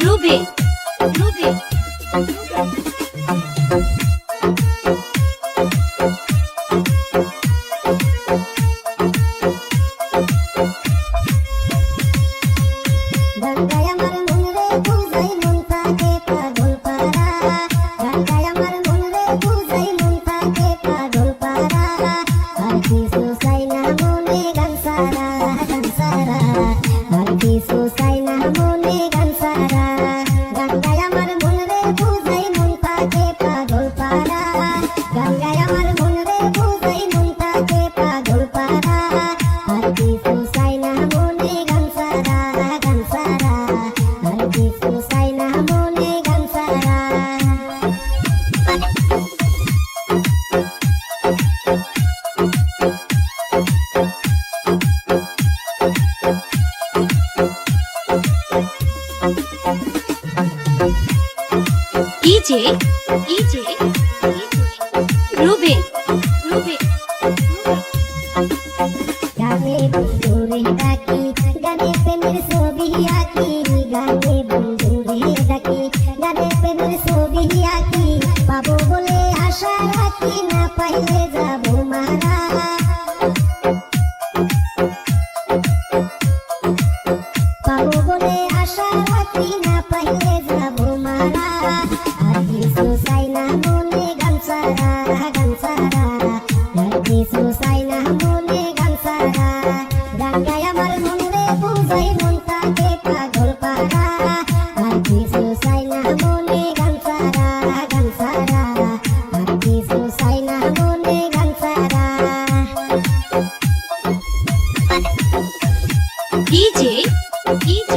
Ruby, Ruby. DJ, DJ, Ruby, Ruby. গানে বন্ধুরে ডাকি গানে প্রেমের ছবি আঁকি গানে বন্ধুরে ডাকি গানে প্রেমের ছবি আঁকি পাবো বলে আশা রাখি না পাইলে যাবো মারা পাবো বলে আশা রাখি না পাইলে যাবো মারা আর কিছু চাই না মনে গান ছাড়া আর কিছু চাই না মনে গান ছাড়া গান গায় আমার মনে বুঝাই মন থাকে পাগল পাড়া আর কিছু চাই না মনে গান ছাড়া আর কিছু চাই না মনে গান ছাড়া DJ, DJ,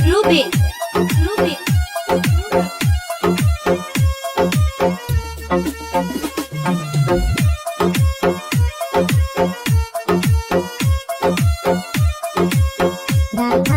Ruby, Ruby. গান